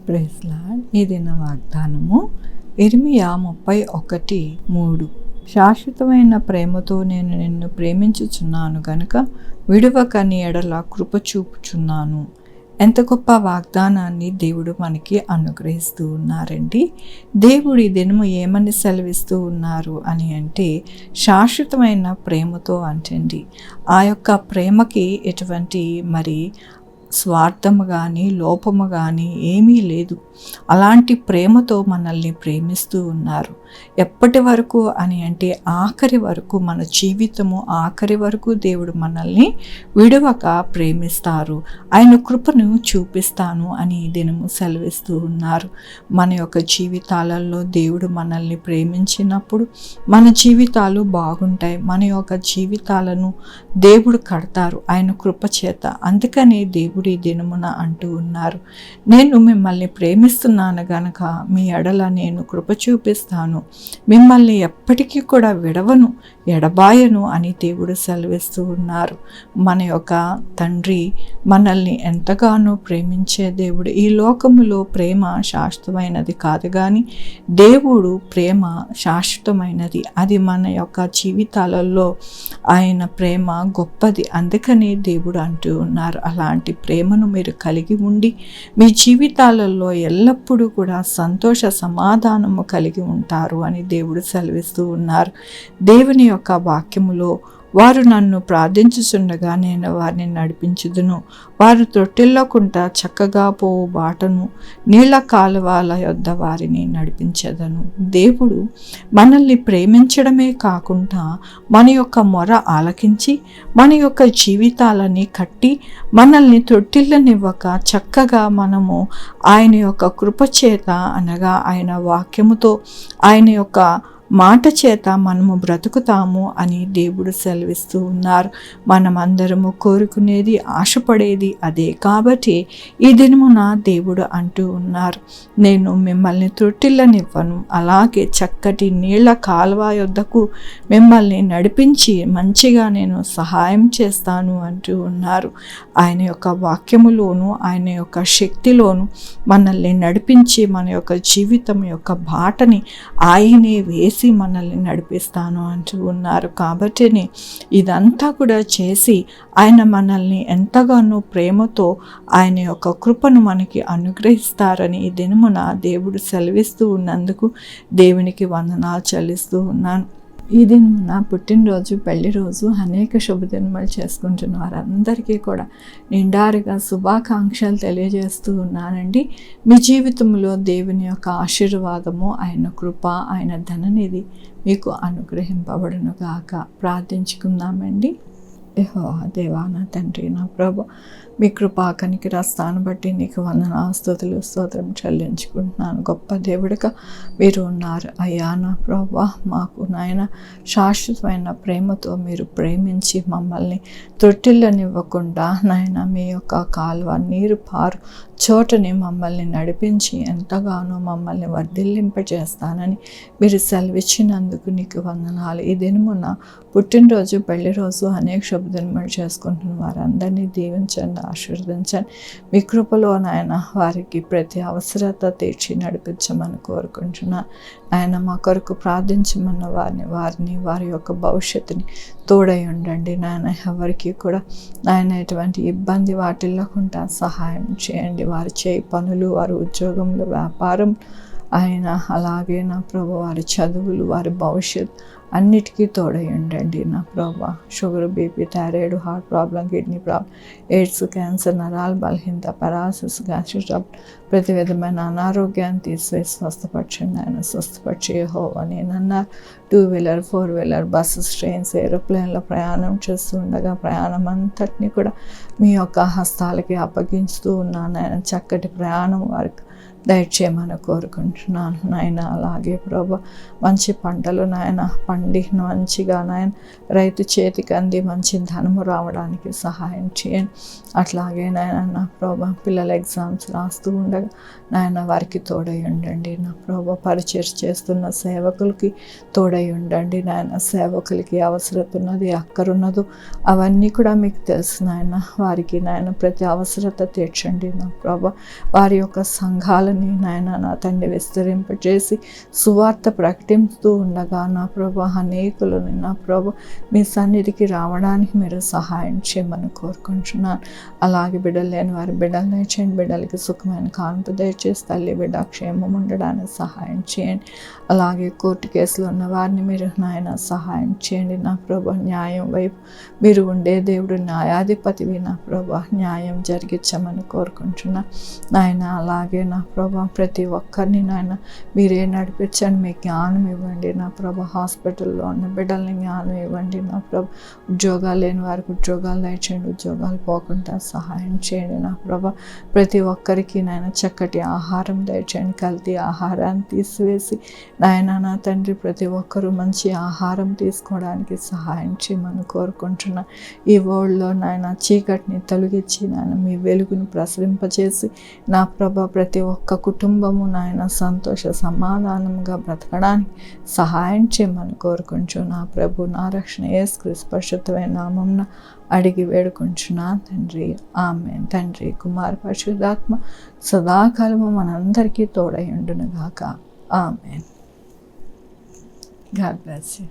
Praise lord. ఈ దిన వాగ్దానము ఇర్మియా 31:3. శాశ్వతమైన ప్రేమతో నేను నిన్ను ప్రేమించుచున్నాను గనుక విడువక నీ ఎడల కృప చూపుచున్నాను. ఎంత గొప్ప వాగ్దానాన్ని దేవుడు మనకి అనుగ్రహిస్తూ ఉన్నారండి. దేవుడు ఈ దినము ఏమని సెలవిస్తూ ఉన్నారు అని అంటే, శాశ్వతమైన ప్రేమతో అంటండి. ఆ యొక్క ప్రేమకి ఎటువంటి స్వార్థము కానీ లోపము కానీ ఏమీ లేదు. అలాంటి ప్రేమతో మనల్ని ప్రేమిస్తూ ఉన్నారు. ఎప్పటి వరకు అని అంటే ఆఖరి వరకు, మన జీవితము ఆఖరి వరకు దేవుడు మనల్ని విడవక ప్రేమిస్తారు. ఆయన కృపను చూపిస్తాను అని దినము సెలవిస్తూ ఉన్నారు. మన యొక్క జీవితాలలో దేవుడు మనల్ని ప్రేమించినప్పుడు మన జీవితాలు బాగుంటాయి. మన యొక్క జీవితాలను దేవుడు కడతారు ఆయన కృప చేత. అందుకనే దేవుడు ఈ దినమున అంటూ ఉన్నారు, నేను మిమ్మల్ని ప్రేమిస్తున్నాను గనక మీ ఎడల నేను కృప చూపిస్తాను, మిమ్మల్ని ఎప్పటికీ కూడా విడవను, ఎడబాయను అని దేవుడు సెలవిస్తూ ఉన్నారు. మన యొక్క తండ్రి మనల్ని ఎంతగానో ప్రేమించే దేవుడు. ఈ లోకములో ప్రేమ శాశ్వతమైనది కాదు, కానీ దేవుడు ప్రేమ శాశ్వతమైనది. అది మన యొక్క జీవితాలలో ఆయన ప్రేమ గొప్పది. అందుకని దేవుడు అంటూ ఉన్నారు, అలాంటి ప్రేమను మీరు కలిగి ఉండి మీ జీవితాలలో ఎల్లప్పుడూ కూడా సంతోష సమాధానము కలిగి ఉంటారు అని దేవుడు సెలవిస్తూ ఉన్నారు. దేవుని యొక్క వాక్యములో, వారు నన్ను ప్రార్థించుచుండగా నేను వారిని నడిపించుదును, వారు తొట్టిల్లకుండా చక్కగా పోవు బాటను, నీళ్ళ కాలువల యొద్ద వారిని నడిపించెదను. దేవుడు మనల్ని ప్రేమించడమే కాకుండా మన యొక్క మొర ఆలకించి మన యొక్క జీవితాలని కట్టి మనల్ని తొట్టిల్లనివ్వక చక్కగా మనము ఆయన యొక్క కృపచేత అనగా ఆయన వాక్యముతో ఆయన యొక్క మాట చేత మనము బ్రతుకుతాము అని దేవుడు సెలవిస్తూ ఉన్నారు. మనమందరము కోరుకునేది, ఆశపడేది అదే. కాబట్టి ఈ దినమున దేవుడు అంటూ ఉన్నారు, నేను మిమ్మల్ని తొట్టిల్లనివ్వను, అలాగే చక్కటి నీళ్ళ కాలువ యొద్దకు మిమ్మల్ని నడిపించి మంచిగా నేను సహాయం చేస్తాను అంటూ ఉన్నారు. ఆయన యొక్క వాక్యములోను ఆయన యొక్క శక్తిలోను మనల్ని నడిపించి మన యొక్క జీవితం యొక్క బాటని ఆయనే వేసి మనల్ని నడిపిస్తాను అంటూ ఉన్నారు. కాబట్టి ఇదంతా కూడా చేసి ఆయన మనల్ని ఎంతగానో ప్రేమతో ఆయన యొక్క కృపను మనకి అనుగ్రహిస్తారని ఈ దినమున దేవుడు సెలవిస్తూ ఉన్నందుకు దేవునికి వందనాలు చెల్లిస్తూ ఉన్నాను. ఈ దినమున పుట్టినరోజు, పెళ్లి రోజు, అనేక శుభదినములు చేసుకుంటున్న వారందరికీ కూడా నిండారుగా శుభాకాంక్షలు తెలియజేస్తూ ఉన్నానండి. మీ జీవితంలో దేవుని యొక్క ఆశీర్వాదము, ఆయన కృప, ఆయన ధననిధి మీకు అనుగ్రహింపబడును గాక. ప్రార్థించుకుందామండి. యెహోవా దేవా, నా తండ్రి, నా ప్రభు, మీ కృపా కనికరాస్తాను బట్టి నీకు వందనాలు, స్తుతులు, స్తోత్రం చెల్లించుకుంటున్నాను. గొప్ప దేవుడిగా మీరు ఉన్నారు అయ్యా. నా ప్రభు, మాకు నాయన శాశ్వతమైన ప్రేమతో మీరు ప్రేమించి మమ్మల్ని తొట్టిల్లనివ్వకుండా నాయన మీ యొక్క కాలువ నీరు పారు చోటని మమ్మల్ని నడిపించి ఎంతగానో మమ్మల్ని వర్ధిల్లింపజేస్తానని మీరు సెలవిచ్చినందుకు నీకు వందనాలు. ఈ దినమున పుట్టినరోజు, పెళ్లి రోజు, అనేక శుభదినములు చేసుకుంటున్న వారందరినీ దీవించండి, ఆశీర్వదించండి. మీ కృపలో నాయన వారికి ప్రతి అవసరత తీర్చి నడిపించమని కోరుకుంటున్నాను. ఆయన మా కొరకు ప్రార్థించమన్న వారిని వారి యొక్క భవిష్యత్తుని తోడై ఉండండి నాయన. ఎవరికి కూడా నాయన ఎటువంటి ఇబ్బంది వాటిల్లకుండా సహాయం చేయండి. వారు చేయి పనులు, వారి ఉద్యోగంలో, వ్యాపారం ఆయన అలాగే నా ప్రభు వారి చదువులు, వారి భవిష్యత్ అన్నిటికీ తోడై ఉండండి నా ప్రభు. Sugar, BP, thyroid, heart problem, kidney problem, AIDS, cancer, నరాల బలహీనత, పెరాలసిస్, గ్యాస్ట్రిక్ ట్రబుల్, ప్రతి విధమైన అనారోగ్యాన్ని తీసివేసి స్వస్థపరచండి ఆయన. స్వస్థపరిచే యెహోవా నేనన్నారు. 2 వీలర్, 4 వీలర్, బస్సెస్, ట్రైన్స్, ఏరోప్లేన్లో ప్రయాణం చేస్తూ ఉండగా ప్రయాణం అంతటినీ కూడా మీ యొక్క హస్తాలకి అప్పగించుతూ ఉన్నాను ఆయన. చక్కటి ప్రయాణం వారికి దయచేయమని కోరుకుంటున్నాను నాయన. అలాగే ప్రభు మంచి పంటలు నాయన పండి మంచిగా నాయన రైతు చేతికి అంది మంచి ధనము రావడానికి సహాయం చేయండి. అట్లాగే నాయన నా ప్రభు పిల్లల ఎగ్జామ్స్ రాస్తూ ఉండగా నాయన వారికి తోడై ఉండండి నా ప్రభు. పరిచయం చేస్తున్న సేవకులకి తోడై ఉండండి నాయన. సేవకులకి అవసరత ఉన్నది, అక్కరున్నదో అవన్నీ కూడా మీకు తెలుసు నాయన. వారికి నాయన ప్రతి అవసరత తీర్చండి నా ప్రభు. వారి యొక్క సంఘాలను వాక్యాన్ని నాయన నా తండ్రి విస్తరింపజేసి సువార్త ప్రకటిస్తూ ఉండగా నా ప్రభా అనేకులను నా ప్రభు మీ సన్నిధికి రావడానికి మీరు సహాయం చేయమని కోరుకుంటున్నాను. అలాగే బిడ్డలు లేని వారి బిడ్డలు దయచేయండి, బిడ్డలకి సుఖమైన కానుక దయచేసి తల్లి బిడ్డ క్షేమం ఉండడానికి సహాయం చేయండి. అలాగే కోర్టు కేసులు ఉన్న వారిని మీరు నాయన సహాయం చేయండి. నా ప్రభా న్యాయం వైపు మీరు ఉండే దేవుడు, న్యాయాధిపతివి నా ప్రభా న్యాయం జరిగించమని కోరుకుంటున్నా నాయన. అలాగే నా ప్రభా ప్రతి ఒక్కరిని నాయన మీరే నడిపించండి, మీ జ్ఞానం ఇవ్వండి నా ప్రభా. హాస్పిటల్లో ఉన్న బిడ్డల్ని జ్ఞానం ఇవ్వండి నా ప్రభా. ఉద్యోగాలు లేని వారికి ఉద్యోగాలు దయచేయండి, ఉద్యోగాలు పోకుండా సహాయం చేయండి నా ప్రభా. ప్రతి ఒక్కరికి నాయన చక్కటి ఆహారం దయచేయండి, కల్తీ ఆహారాన్ని తీసివేసి నాయన నా తండ్రి ప్రతి ఒక్కరూ మంచి ఆహారం తీసుకోవడానికి సహాయం చేయమని కోరుకుంటున్నా. ఈ వరల్డ్లో నాయన చీకటిని తొలగించి నాయన మీ వెలుగును ప్రసరింపచేసి నా ప్రభా ప్రతి ఒక్క కుటుంబము నాయన సంతోష సమాధానంగా బ్రతకడానికి సహాయం చేయమని కోరుకుంటూ నా ప్రభు నా రక్షణ యేసుక్రీస్తు పరిశుద్ధమైన నామమున అడిగి వేడుకుంటున్నా తండ్రి, ఆమేన్. తండ్రి కుమార పరిశుద్ధాత్మ సదాకాలము మనందరికీ తోడై ఉండును గాక. ఆమేన్. God bless you.